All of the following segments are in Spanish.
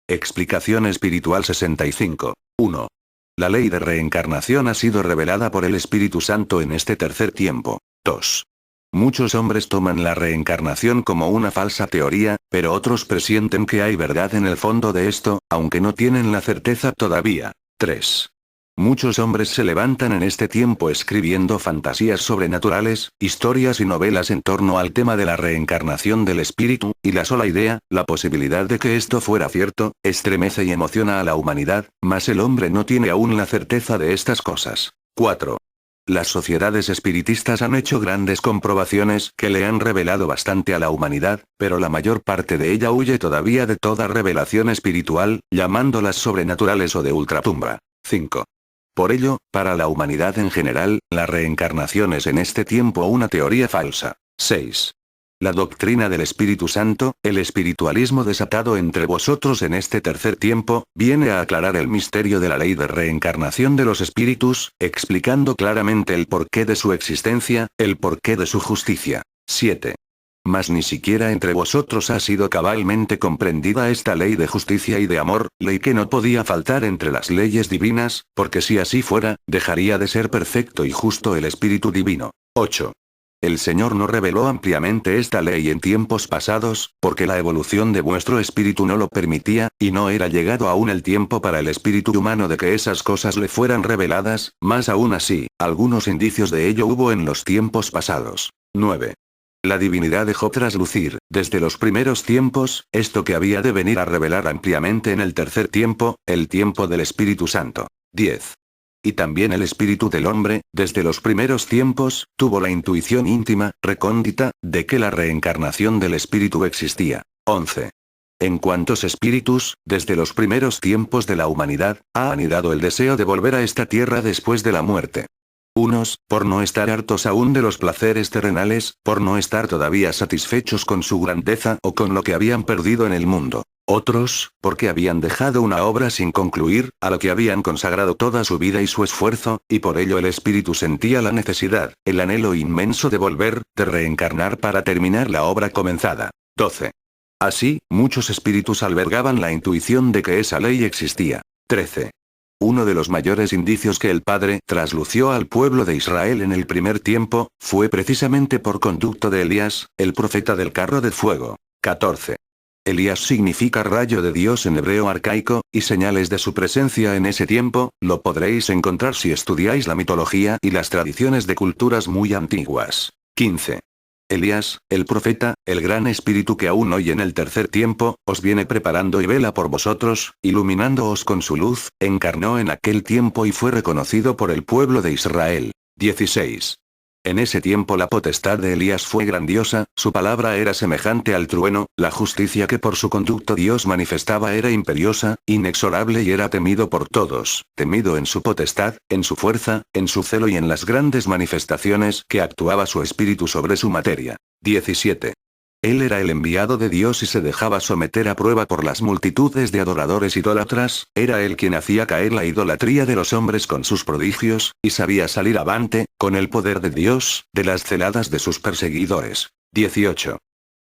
Explicación espiritual 65. 1. La ley de reencarnación ha sido revelada por el Espíritu Santo en este tercer tiempo. 2. Muchos hombres toman la reencarnación como una falsa teoría, pero otros presienten que hay verdad en el fondo de esto, aunque no tienen la certeza todavía. 3. Muchos hombres se levantan en este tiempo escribiendo fantasías sobrenaturales, historias y novelas en torno al tema de la reencarnación del espíritu, y la sola idea, la posibilidad de que esto fuera cierto, estremece y emociona a la humanidad, mas el hombre no tiene aún la certeza de estas cosas. 4. Las sociedades espiritistas han hecho grandes comprobaciones que le han revelado bastante a la humanidad, pero la mayor parte de ella huye todavía de toda revelación espiritual, llamándolas sobrenaturales o de ultratumba. 5. Por ello, para la humanidad en general, la reencarnación es en este tiempo una teoría falsa. 6. La doctrina del Espíritu Santo, el espiritualismo desatado entre vosotros en este tercer tiempo, viene a aclarar el misterio de la ley de reencarnación de los espíritus, explicando claramente el porqué de su existencia, el porqué de su justicia. 7. Mas ni siquiera entre vosotros ha sido cabalmente comprendida esta ley de justicia y de amor, ley que no podía faltar entre las leyes divinas, porque si así fuera, dejaría de ser perfecto y justo el Espíritu Divino. 8. El Señor no reveló ampliamente esta ley en tiempos pasados, porque la evolución de vuestro espíritu no lo permitía, y no era llegado aún el tiempo para el espíritu humano de que esas cosas le fueran reveladas, mas aún así, algunos indicios de ello hubo en los tiempos pasados. 9. La divinidad dejó traslucir, desde los primeros tiempos, esto que había de venir a revelar ampliamente en el tercer tiempo, el tiempo del Espíritu Santo. 10. Y también el espíritu del hombre, desde los primeros tiempos, tuvo la intuición íntima, recóndita, de que la reencarnación del espíritu existía. 11. En cuantos espíritus, desde los primeros tiempos de la humanidad, ha anidado el deseo de volver a esta tierra después de la muerte. Unos, por no estar hartos aún de los placeres terrenales, por no estar todavía satisfechos con su grandeza o con lo que habían perdido en el mundo. Otros, porque habían dejado una obra sin concluir, a lo que habían consagrado toda su vida y su esfuerzo, y por ello el espíritu sentía la necesidad, el anhelo inmenso de volver, de reencarnar para terminar la obra comenzada. 12. Así, muchos espíritus albergaban la intuición de que esa ley existía. 13. Uno de los mayores indicios que el Padre traslució al pueblo de Israel en el primer tiempo, fue precisamente por conducto de Elías, el profeta del carro de fuego. 14. Elías significa rayo de Dios en hebreo arcaico, y señales de su presencia en ese tiempo, lo podréis encontrar si estudiáis la mitología y las tradiciones de culturas muy antiguas. 15. Elías, el profeta, el gran espíritu que aún hoy en el tercer tiempo, os viene preparando y vela por vosotros, iluminándoos con su luz, encarnó en aquel tiempo y fue reconocido por el pueblo de Israel. 16. En ese tiempo la potestad de Elías fue grandiosa, su palabra era semejante al trueno, la justicia que por su conducto Dios manifestaba era imperiosa, inexorable y era temido por todos, temido en su potestad, en su fuerza, en su celo y en las grandes manifestaciones que actuaba su espíritu sobre su materia. 17. Él era el enviado de Dios y se dejaba someter a prueba por las multitudes de adoradores idólatras, era él quien hacía caer la idolatría de los hombres con sus prodigios, y sabía salir avante, con el poder de Dios, de las celadas de sus perseguidores. 18.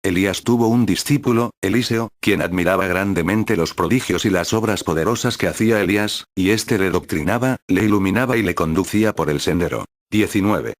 Elías tuvo un discípulo, Eliseo, quien admiraba grandemente los prodigios y las obras poderosas que hacía Elías, y éste le doctrinaba, le iluminaba y le conducía por el sendero. 19.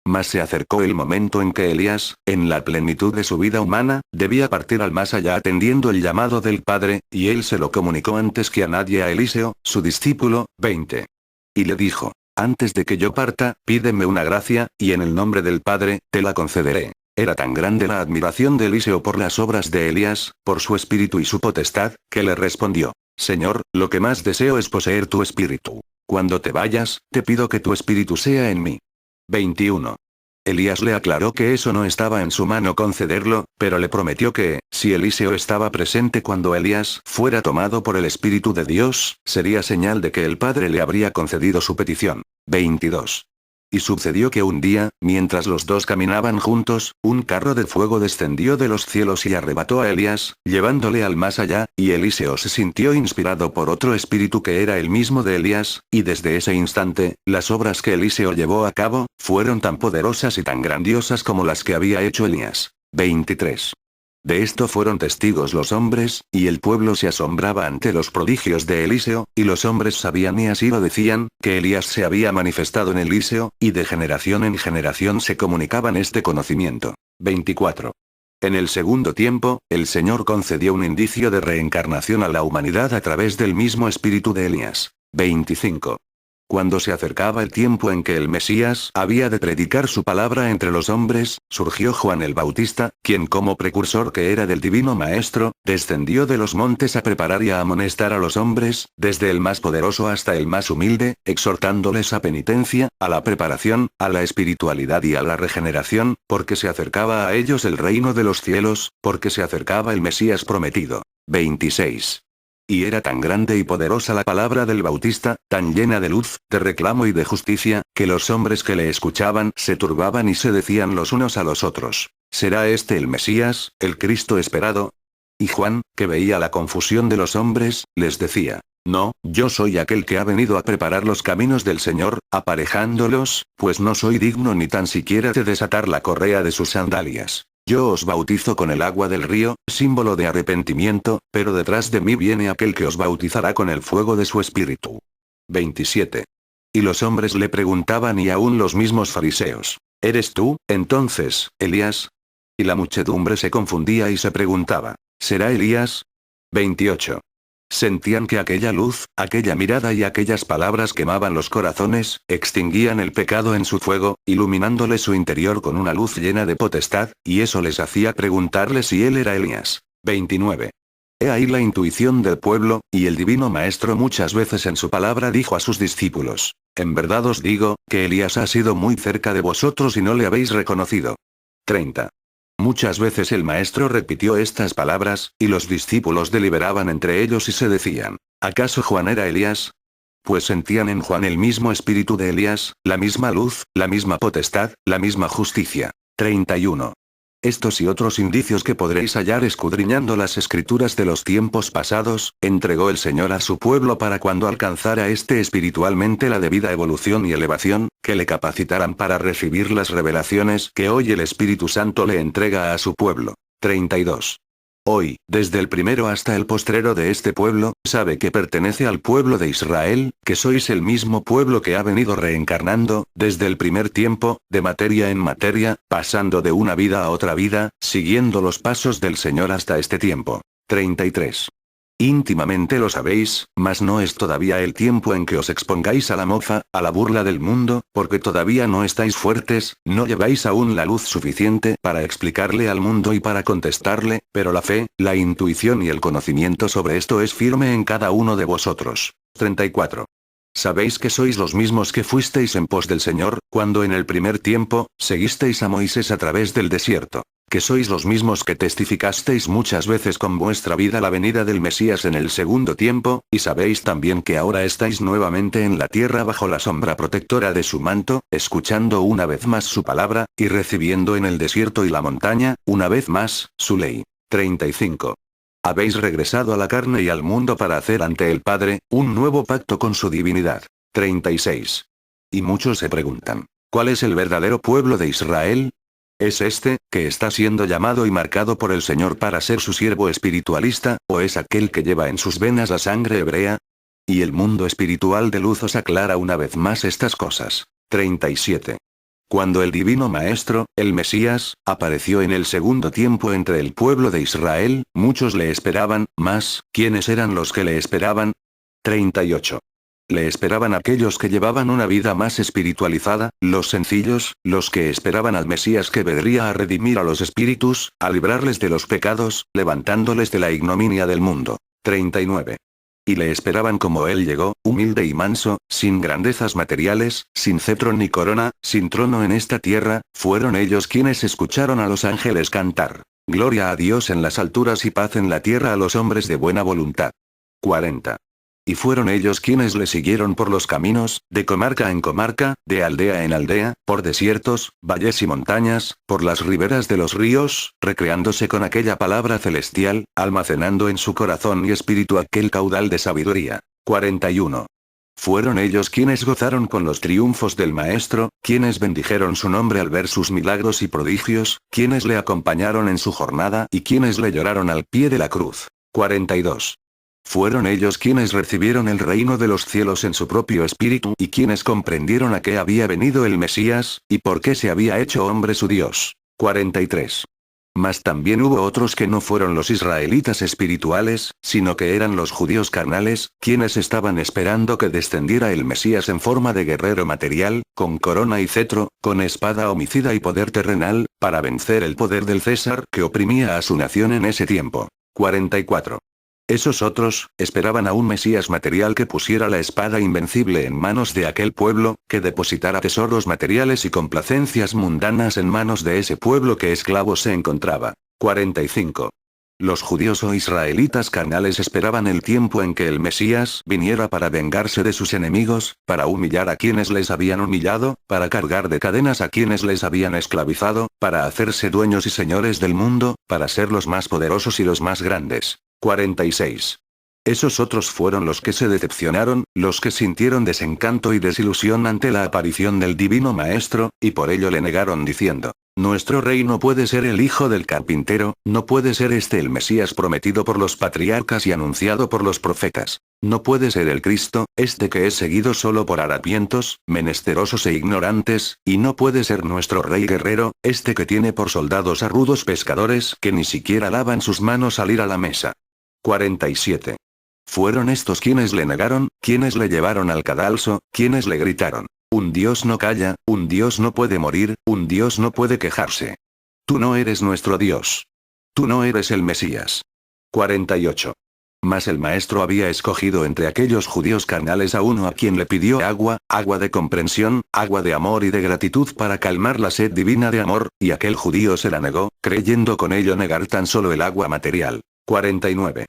Mas se acercó el momento en que Elías, en la plenitud de su vida humana, debía partir al más allá atendiendo el llamado del Padre, y él se lo comunicó antes que a nadie a Eliseo, su discípulo. 20. Y le dijo: antes de que yo parta, pídeme una gracia, y en el nombre del Padre, te la concederé. Era tan grande la admiración de Eliseo por las obras de Elías, por su espíritu y su potestad, que le respondió: Señor, lo que más deseo es poseer tu espíritu. Cuando te vayas, te pido que tu espíritu sea en mí. 21. Elías le aclaró que eso no estaba en su mano concederlo, pero le prometió que, si Eliseo estaba presente cuando Elías fuera tomado por el Espíritu de Dios, sería señal de que el Padre le habría concedido su petición. 22. Y sucedió que un día, mientras los dos caminaban juntos, un carro de fuego descendió de los cielos y arrebató a Elías, llevándole al más allá, y Eliseo se sintió inspirado por otro espíritu que era el mismo de Elías, y desde ese instante, las obras que Eliseo llevó a cabo, fueron tan poderosas y tan grandiosas como las que había hecho Elías. 23. De esto fueron testigos los hombres, y el pueblo se asombraba ante los prodigios de Eliseo, y los hombres sabían y así lo decían, que Elías se había manifestado en Eliseo, y de generación en generación se comunicaban este conocimiento. 24. En el segundo tiempo, el Señor concedió un indicio de reencarnación a la humanidad a través del mismo espíritu de Elías. 25. Cuando se acercaba el tiempo en que el Mesías había de predicar su palabra entre los hombres, surgió Juan el Bautista, quien como precursor que era del Divino Maestro, descendió de los montes a preparar y a amonestar a los hombres, desde el más poderoso hasta el más humilde, exhortándoles a penitencia, a la preparación, a la espiritualidad y a la regeneración, porque se acercaba a ellos el reino de los cielos, porque se acercaba el Mesías prometido. 26. Y era tan grande y poderosa la palabra del Bautista, tan llena de luz, de reclamo y de justicia, que los hombres que le escuchaban se turbaban y se decían los unos a los otros: ¿será este el Mesías, el Cristo esperado? Y Juan, que veía la confusión de los hombres, les decía: no, yo soy aquel que ha venido a preparar los caminos del Señor, aparejándolos, pues no soy digno ni tan siquiera de desatar la correa de sus sandalias. Yo os bautizo con el agua del río, símbolo de arrepentimiento, pero detrás de mí viene aquel que os bautizará con el fuego de su espíritu. 27. Y los hombres le preguntaban y aún los mismos fariseos: ¿eres tú, entonces, Elías? Y la muchedumbre se confundía y se preguntaba: ¿será Elías? 28. Sentían que aquella luz, aquella mirada y aquellas palabras quemaban los corazones, extinguían el pecado en su fuego, iluminándole su interior con una luz llena de potestad, y eso les hacía preguntarle si él era Elías. 29. He ahí la intuición del pueblo, y el Divino Maestro muchas veces en su palabra dijo a sus discípulos: en verdad os digo, que Elías ha sido muy cerca de vosotros y no le habéis reconocido. 30. Muchas veces el maestro repitió estas palabras, y los discípulos deliberaban entre ellos y se decían: ¿acaso Juan era Elías? Pues sentían en Juan el mismo espíritu de Elías, la misma luz, la misma potestad, la misma justicia. 31. Estos y otros indicios que podréis hallar escudriñando las escrituras de los tiempos pasados, entregó el Señor a su pueblo para cuando alcanzara éste espiritualmente la debida evolución y elevación, que le capacitaran para recibir las revelaciones que hoy el Espíritu Santo le entrega a su pueblo. 32. Hoy, desde el primero hasta el postrero de este pueblo, sabe que pertenece al pueblo de Israel, que sois el mismo pueblo que ha venido reencarnando, desde el primer tiempo, de materia en materia, pasando de una vida a otra vida, siguiendo los pasos del Señor hasta este tiempo. 33. Íntimamente lo sabéis, mas no es todavía el tiempo en que os expongáis a la mofa, a la burla del mundo, porque todavía no estáis fuertes, no lleváis aún la luz suficiente para explicarle al mundo y para contestarle, pero la fe, la intuición y el conocimiento sobre esto es firme en cada uno de vosotros. 34. Sabéis que sois los mismos que fuisteis en pos del Señor, cuando en el primer tiempo, seguisteis a Moisés a través del desierto. Que sois los mismos que testificasteis muchas veces con vuestra vida la venida del Mesías en el segundo tiempo, y sabéis también que ahora estáis nuevamente en la tierra bajo la sombra protectora de su manto, escuchando una vez más su palabra, y recibiendo en el desierto y la montaña, una vez más, su ley. 35. Habéis regresado a la carne y al mundo para hacer ante el Padre, un nuevo pacto con su divinidad. 36. Y muchos se preguntan: ¿cuál es el verdadero pueblo de Israel? ¿Es este, que está siendo llamado y marcado por el Señor para ser su siervo espiritualista, o es aquel que lleva en sus venas la sangre hebrea? Y el mundo espiritual de luz os aclara una vez más estas cosas. 37. Cuando el Divino Maestro, el Mesías, apareció en el segundo tiempo entre el pueblo de Israel, muchos le esperaban, mas, ¿quiénes eran los que le esperaban? 38. Le esperaban aquellos que llevaban una vida más espiritualizada, los sencillos, los que esperaban al Mesías que vendría a redimir a los espíritus, a librarles de los pecados, levantándoles de la ignominia del mundo. 39. Y le esperaban como él llegó, humilde y manso, sin grandezas materiales, sin cetro ni corona, sin trono en esta tierra, fueron ellos quienes escucharon a los ángeles cantar: Gloria a Dios en las alturas y paz en la tierra a los hombres de buena voluntad. 40. Y fueron ellos quienes le siguieron por los caminos, de comarca en comarca, de aldea en aldea, por desiertos, valles y montañas, por las riberas de los ríos, recreándose con aquella palabra celestial, almacenando en su corazón y espíritu aquel caudal de sabiduría. 41. Fueron ellos quienes gozaron con los triunfos del Maestro, quienes bendijeron su nombre al ver sus milagros y prodigios, quienes le acompañaron en su jornada y quienes le lloraron al pie de la cruz. 42. Fueron ellos quienes recibieron el reino de los cielos en su propio espíritu y quienes comprendieron a qué había venido el Mesías, y por qué se había hecho hombre su Dios. 43. Mas también hubo otros que no fueron los israelitas espirituales, sino que eran los judíos carnales, quienes estaban esperando que descendiera el Mesías en forma de guerrero material, con corona y cetro, con espada homicida y poder terrenal, para vencer el poder del César que oprimía a su nación en ese tiempo. 44. Esos otros, esperaban a un Mesías material que pusiera la espada invencible en manos de aquel pueblo, que depositara tesoros materiales y complacencias mundanas en manos de ese pueblo que esclavo se encontraba. 45. Los judíos o israelitas carnales esperaban el tiempo en que el Mesías viniera para vengarse de sus enemigos, para humillar a quienes les habían humillado, para cargar de cadenas a quienes les habían esclavizado, para hacerse dueños y señores del mundo, para ser los más poderosos y los más grandes. 46. Esos otros fueron los que se decepcionaron, los que sintieron desencanto y desilusión ante la aparición del divino Maestro, y por ello le negaron diciendo: nuestro rey no puede ser el hijo del carpintero, no puede ser este el Mesías prometido por los patriarcas y anunciado por los profetas. No puede ser el Cristo, este que es seguido solo por harapientos, menesterosos e ignorantes, y no puede ser nuestro rey guerrero, este que tiene por soldados a rudos pescadores que ni siquiera lavan sus manos al ir a la mesa. 47. Fueron estos quienes le negaron, quienes le llevaron al cadalso, quienes le gritaron: un Dios no calla, un Dios no puede morir, un Dios no puede quejarse. Tú no eres nuestro Dios. Tú no eres el Mesías. 48. Mas el Maestro había escogido entre aquellos judíos carnales a uno a quien le pidió agua, agua de comprensión, agua de amor y de gratitud para calmar la sed divina de amor, y aquel judío se la negó, creyendo con ello negar tan solo el agua material. 49.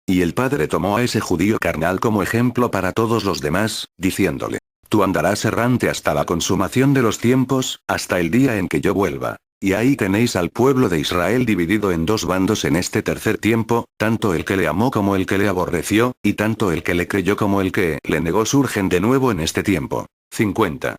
Y el Padre tomó a ese judío carnal como ejemplo para todos los demás, diciéndole: tú andarás errante hasta la consumación de los tiempos, hasta el día en que yo vuelva. Y ahí tenéis al pueblo de Israel dividido en dos bandos en este tercer tiempo, tanto el que le amó como el que le aborreció, y tanto el que le creyó como el que le negó surgen de nuevo en este tiempo. 50.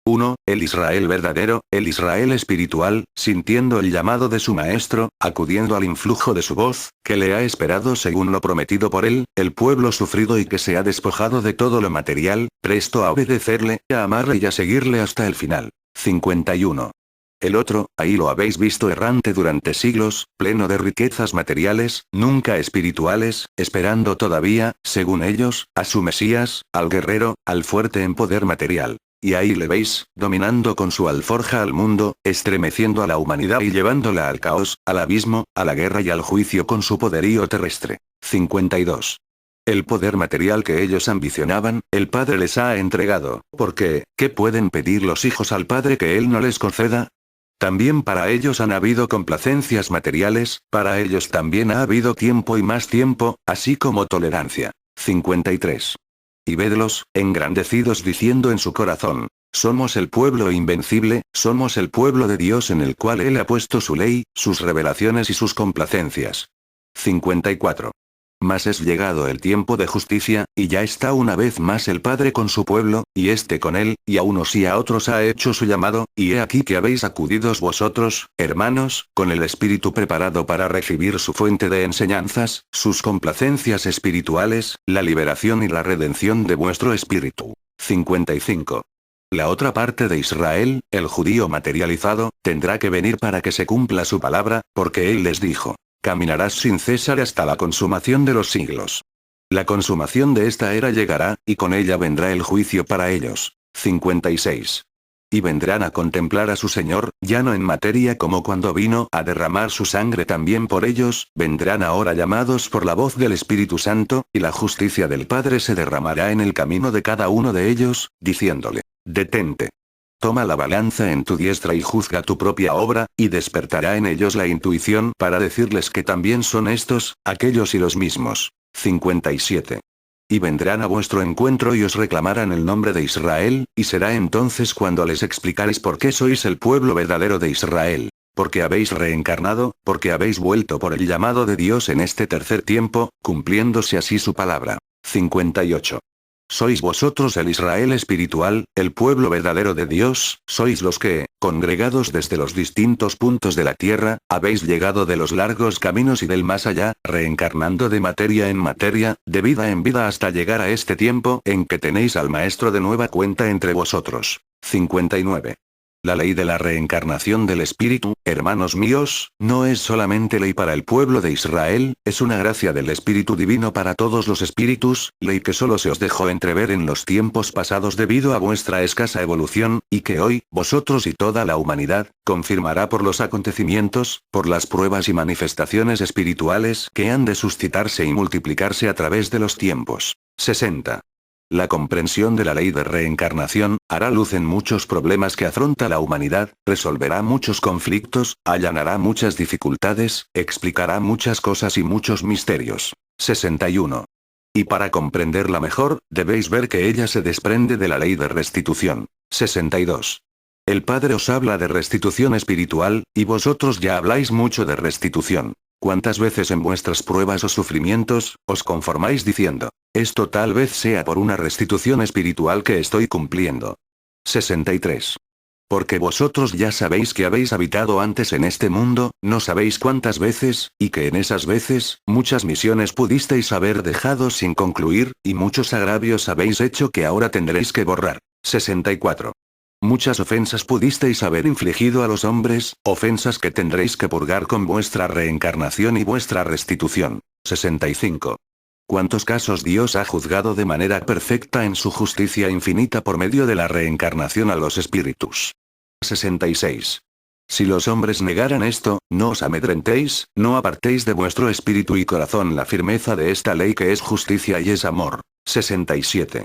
1. El Israel verdadero, el Israel espiritual, sintiendo el llamado de su Maestro, acudiendo al influjo de su voz, que le ha esperado según lo prometido por él, el pueblo sufrido y que se ha despojado de todo lo material, presto a obedecerle, a amarle y a seguirle hasta el final. 51. El otro, ahí lo habéis visto errante durante siglos, pleno de riquezas materiales, nunca espirituales, esperando todavía, según ellos, a su Mesías, al guerrero, al fuerte en poder material. Y ahí le veis, dominando con su alforja al mundo, estremeciendo a la humanidad y llevándola al caos, al abismo, a la guerra y al juicio con su poderío terrestre. 52. El poder material que ellos ambicionaban, el Padre les ha entregado, porque, ¿qué pueden pedir los hijos al Padre que Él no les conceda? También para ellos han habido complacencias materiales, para ellos también ha habido tiempo y más tiempo, así como tolerancia. 53. Y vedlos, engrandecidos diciendo en su corazón: somos el pueblo invencible, somos el pueblo de Dios en el cual Él ha puesto su ley, sus revelaciones y sus complacencias. 54. Mas es llegado el tiempo de justicia, y ya está una vez más el Padre con su pueblo, y éste con él, y a unos y a otros ha hecho su llamado, y he aquí que habéis acudidos vosotros, hermanos, con el espíritu preparado para recibir su fuente de enseñanzas, sus complacencias espirituales, la liberación y la redención de vuestro espíritu. 55. La otra parte de Israel, el judío materializado, tendrá que venir para que se cumpla su palabra, porque él les dijo: caminarás sin cesar hasta la consumación de los siglos. La consumación de esta era llegará, y con ella vendrá el juicio para ellos. 56. Y vendrán a contemplar a su Señor, ya no en materia como cuando vino a derramar su sangre también por ellos, vendrán ahora llamados por la voz del Espíritu Santo, y la justicia del Padre se derramará en el camino de cada uno de ellos, diciéndole: detente. Toma la balanza en tu diestra y juzga tu propia obra, y despertará en ellos la intuición para decirles que también son estos, aquellos y los mismos. 57. Y vendrán a vuestro encuentro y os reclamarán el nombre de Israel, y será entonces cuando les explicaréis por qué sois el pueblo verdadero de Israel. Porque habéis reencarnado, porque habéis vuelto por el llamado de Dios en este tercer tiempo, cumpliéndose así su palabra. 58. Sois vosotros el Israel espiritual, el pueblo verdadero de Dios, sois los que, congregados desde los distintos puntos de la tierra, habéis llegado de los largos caminos y del más allá, reencarnando de materia en materia, de vida en vida hasta llegar a este tiempo en que tenéis al Maestro de nueva cuenta entre vosotros. 59. La ley de la reencarnación del Espíritu, hermanos míos, no es solamente ley para el pueblo de Israel, es una gracia del Espíritu Divino para todos los espíritus, ley que solo se os dejó entrever en los tiempos pasados debido a vuestra escasa evolución, y que hoy, vosotros y toda la humanidad, confirmará por los acontecimientos, por las pruebas y manifestaciones espirituales que han de suscitarse y multiplicarse a través de los tiempos. 60. La comprensión de la ley de reencarnación, hará luz en muchos problemas que afronta la humanidad, resolverá muchos conflictos, allanará muchas dificultades, explicará muchas cosas y muchos misterios. 61. Y para comprenderla mejor, debéis ver que ella se desprende de la ley de restitución. 62. El Padre os habla de restitución espiritual, y vosotros ya habláis mucho de restitución. ¿Cuántas veces en vuestras pruebas o sufrimientos, os conformáis diciendo, esto tal vez sea por una restitución espiritual que estoy cumpliendo? 63. Porque vosotros ya sabéis que habéis habitado antes en este mundo, no sabéis cuántas veces, y que en esas veces, muchas misiones pudisteis haber dejado sin concluir, y muchos agravios habéis hecho que ahora tendréis que borrar. 64. Muchas ofensas pudisteis haber infligido a los hombres, ofensas que tendréis que purgar con vuestra reencarnación y vuestra restitución. 65. ¿Cuántos casos Dios ha juzgado de manera perfecta en su justicia infinita por medio de la reencarnación a los espíritus? 66. Si los hombres negaran esto, no os amedrentéis, no apartéis de vuestro espíritu y corazón la firmeza de esta ley que es justicia y es amor. 67.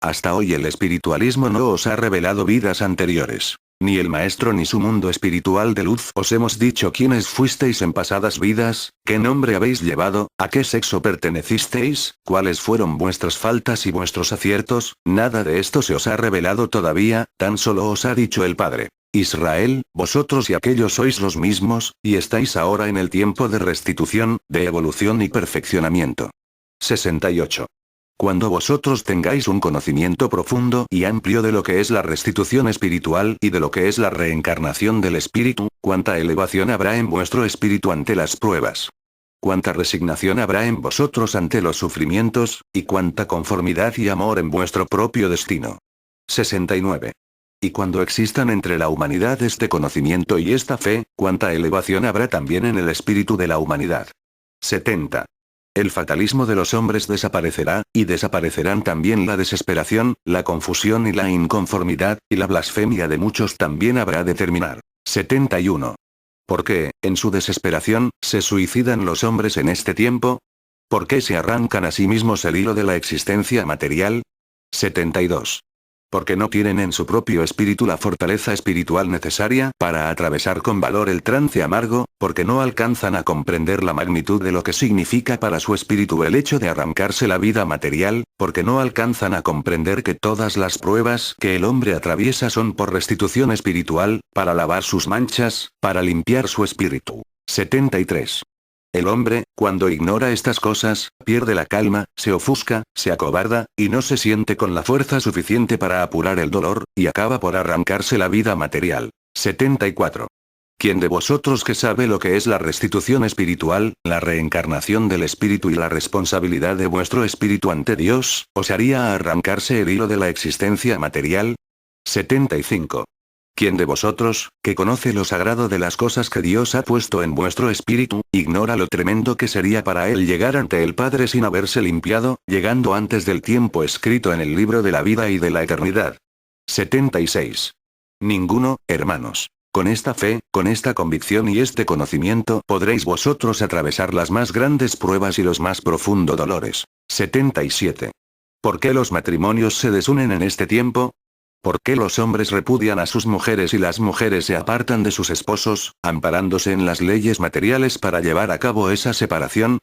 Hasta hoy el espiritualismo no os ha revelado vidas anteriores. Ni el Maestro ni su mundo espiritual de luz os hemos dicho quiénes fuisteis en pasadas vidas, qué nombre habéis llevado, a qué sexo pertenecisteis, cuáles fueron vuestras faltas y vuestros aciertos, nada de esto se os ha revelado todavía, tan solo os ha dicho el Padre. Israel, vosotros y aquellos sois los mismos, y estáis ahora en el tiempo de restitución, de evolución y perfeccionamiento. 68. Cuando vosotros tengáis un conocimiento profundo y amplio de lo que es la restitución espiritual y de lo que es la reencarnación del espíritu, cuánta elevación habrá en vuestro espíritu ante las pruebas. Cuánta resignación habrá en vosotros ante los sufrimientos, y cuánta conformidad y amor en vuestro propio destino. 69. Y cuando existan entre la humanidad este conocimiento y esta fe, cuánta elevación habrá también en el espíritu de la humanidad. 70. El fatalismo de los hombres desaparecerá, y desaparecerán también la desesperación, la confusión y la inconformidad, y la blasfemia de muchos también habrá de terminar. 71. ¿Por qué, en su desesperación, se suicidan los hombres en este tiempo? ¿Por qué se arrancan a sí mismos el hilo de la existencia material? 72. Porque no tienen en su propio espíritu la fortaleza espiritual necesaria para atravesar con valor el trance amargo, porque no alcanzan a comprender la magnitud de lo que significa para su espíritu el hecho de arrancarse la vida material, porque no alcanzan a comprender que todas las pruebas que el hombre atraviesa son por restitución espiritual, para lavar sus manchas, para limpiar su espíritu. 73. El hombre, cuando ignora estas cosas, pierde la calma, se ofusca, se acobarda, y no se siente con la fuerza suficiente para apurar el dolor, y acaba por arrancarse la vida material. 74. ¿Quién de vosotros que sabe lo que es la restitución espiritual, la reencarnación del espíritu y la responsabilidad de vuestro espíritu ante Dios, os haría arrancarse el hilo de la existencia material? 75. ¿Quién de vosotros, que conoce lo sagrado de las cosas que Dios ha puesto en vuestro espíritu, ignora lo tremendo que sería para él llegar ante el Padre sin haberse limpiado, llegando antes del tiempo escrito en el libro de la vida y de la eternidad? 76. Ninguno, hermanos. Con esta fe, con esta convicción y este conocimiento podréis vosotros atravesar las más grandes pruebas y los más profundos dolores. 77. ¿Por qué los matrimonios se desunen en este tiempo? ¿Por qué los hombres repudian a sus mujeres y las mujeres se apartan de sus esposos, amparándose en las leyes materiales para llevar a cabo esa separación?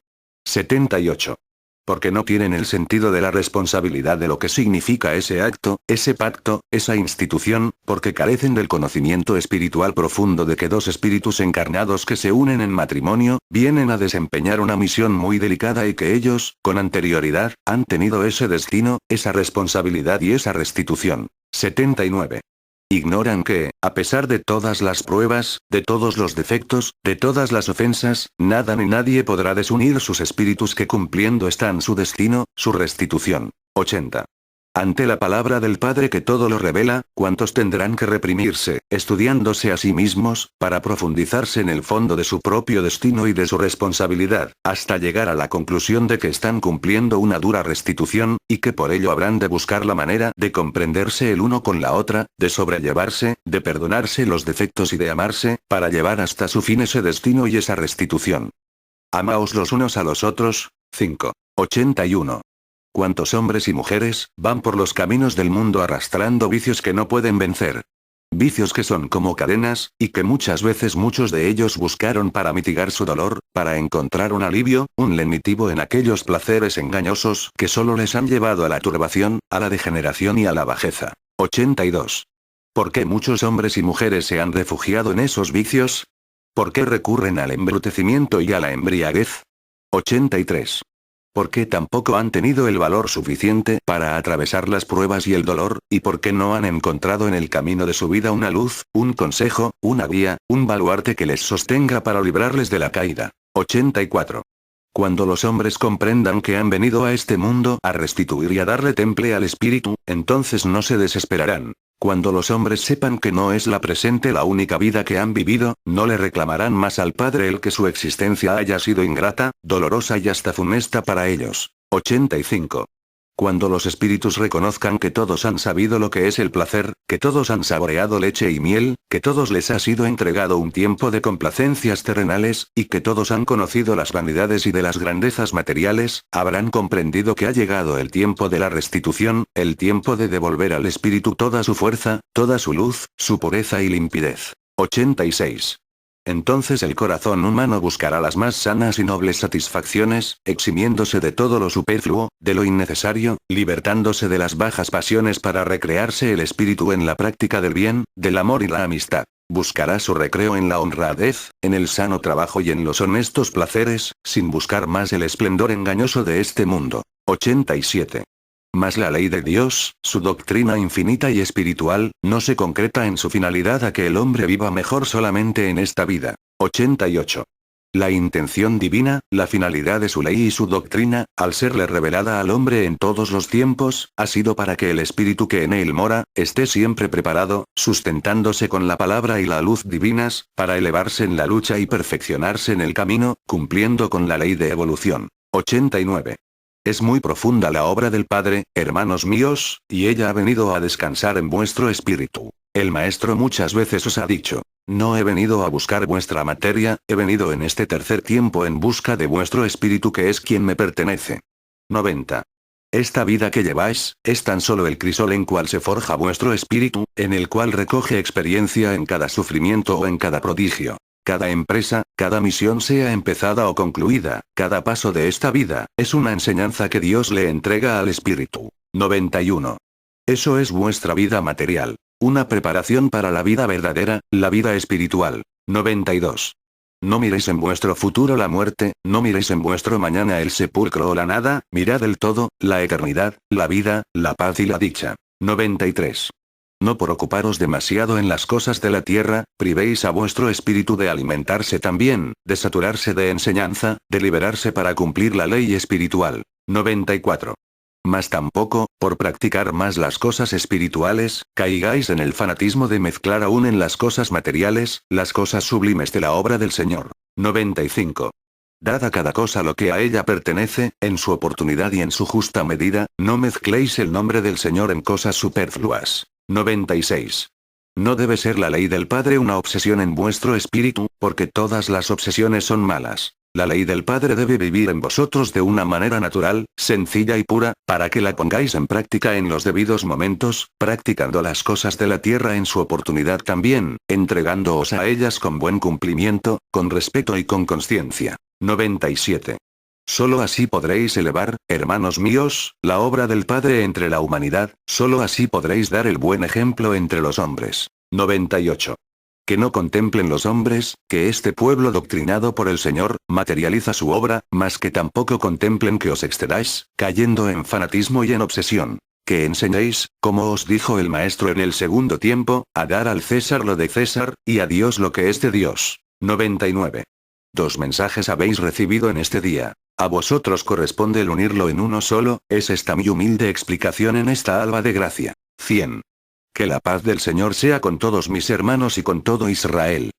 78. Porque no tienen el sentido de la responsabilidad de lo que significa ese acto, ese pacto, esa institución, porque carecen del conocimiento espiritual profundo de que dos espíritus encarnados que se unen en matrimonio, vienen a desempeñar una misión muy delicada y que ellos, con anterioridad, han tenido ese destino, esa responsabilidad y esa restitución. 79. Ignoran que, a pesar de todas las pruebas, de todos los defectos, de todas las ofensas, nada ni nadie podrá desunir sus espíritus que cumpliendo están su destino, su restitución. 80. Ante la palabra del Padre que todo lo revela, ¿cuántos tendrán que reprimirse, estudiándose a sí mismos, para profundizarse en el fondo de su propio destino y de su responsabilidad, hasta llegar a la conclusión de que están cumpliendo una dura restitución, y que por ello habrán de buscar la manera de comprenderse el uno con la otra, de sobrellevarse, de perdonarse los defectos y de amarse, para llevar hasta su fin ese destino y esa restitución? Amaos los unos a los otros. 5. 81. ¿Cuántos hombres y mujeres van por los caminos del mundo arrastrando vicios que no pueden vencer? Vicios que son como cadenas, y que muchas veces muchos de ellos buscaron para mitigar su dolor, para encontrar un alivio, un lenitivo en aquellos placeres engañosos que solo les han llevado a la turbación, a la degeneración y a la bajeza. 82. ¿Por qué muchos hombres y mujeres se han refugiado en esos vicios? ¿Por qué recurren al embrutecimiento y a la embriaguez? 83. ¿Por qué tampoco han tenido el valor suficiente para atravesar las pruebas y el dolor, y por qué no han encontrado en el camino de su vida una luz, un consejo, una guía, un baluarte que les sostenga para librarles de la caída? 84. Cuando los hombres comprendan que han venido a este mundo a restituir y a darle temple al espíritu, entonces no se desesperarán. Cuando los hombres sepan que no es la presente la única vida que han vivido, no le reclamarán más al Padre el que su existencia haya sido ingrata, dolorosa y hasta funesta para ellos. 85. Cuando los espíritus reconozcan que todos han sabido lo que es el placer, que todos han saboreado leche y miel, que todos les ha sido entregado un tiempo de complacencias terrenales, y que todos han conocido las vanidades y de las grandezas materiales, habrán comprendido que ha llegado el tiempo de la restitución, el tiempo de devolver al espíritu toda su fuerza, toda su luz, su pureza y limpidez. 86. Entonces el corazón humano buscará las más sanas y nobles satisfacciones, eximiéndose de todo lo superfluo, de lo innecesario, libertándose de las bajas pasiones para recrearse el espíritu en la práctica del bien, del amor y la amistad. Buscará su recreo en la honradez, en el sano trabajo y en los honestos placeres, sin buscar más el esplendor engañoso de este mundo. 87. Mas la ley de Dios, su doctrina infinita y espiritual, no se concreta en su finalidad a que el hombre viva mejor solamente en esta vida. 88. La intención divina, la finalidad de su ley y su doctrina, al serle revelada al hombre en todos los tiempos, ha sido para que el espíritu que en él mora, esté siempre preparado, sustentándose con la palabra y la luz divinas, para elevarse en la lucha y perfeccionarse en el camino, cumpliendo con la ley de evolución. 89. Es muy profunda la obra del Padre, hermanos míos, y ella ha venido a descansar en vuestro espíritu. El Maestro muchas veces os ha dicho: no he venido a buscar vuestra materia, he venido en este tercer tiempo en busca de vuestro espíritu que es quien me pertenece. 90. Esta vida que lleváis, es tan solo el crisol en cual se forja vuestro espíritu, en el cual recoge experiencia en cada sufrimiento o en cada prodigio. Cada empresa, cada misión sea empezada o concluida, cada paso de esta vida, es una enseñanza que Dios le entrega al espíritu. 91. Eso es vuestra vida material. Una preparación para la vida verdadera, la vida espiritual. 92. No miréis en vuestro futuro la muerte, no miréis en vuestro mañana el sepulcro o la nada, mirad el todo, la eternidad, la vida, la paz y la dicha. 93. No por ocuparos demasiado en las cosas de la tierra, privéis a vuestro espíritu de alimentarse también, de saturarse de enseñanza, de liberarse para cumplir la ley espiritual. 94. Mas tampoco, por practicar más las cosas espirituales, caigáis en el fanatismo de mezclar aún en las cosas materiales, las cosas sublimes de la obra del Señor. 95. Dad a cada cosa lo que a ella pertenece, en su oportunidad y en su justa medida, no mezcléis el nombre del Señor en cosas superfluas. 96. No debe ser la ley del Padre una obsesión en vuestro espíritu, porque todas las obsesiones son malas. La ley del Padre debe vivir en vosotros de una manera natural, sencilla y pura, para que la pongáis en práctica en los debidos momentos, practicando las cosas de la tierra en su oportunidad también, entregándoos a ellas con buen cumplimiento, con respeto y con conciencia. 97. Solo así podréis elevar, hermanos míos, la obra del Padre entre la humanidad, solo así podréis dar el buen ejemplo entre los hombres. 98. Que no contemplen los hombres, que este pueblo doctrinado por el Señor, materializa su obra, mas que tampoco contemplen que os excedáis, cayendo en fanatismo y en obsesión. Que enseñéis, como os dijo el Maestro en el segundo tiempo, a dar al César lo de César, y a Dios lo que es de Dios. 99. Dos mensajes habéis recibido en este día. A vosotros corresponde el unirlo en uno solo, es esta mi humilde explicación en esta alba de gracia. 100. Que la paz del Señor sea con todos mis hermanos y con todo Israel.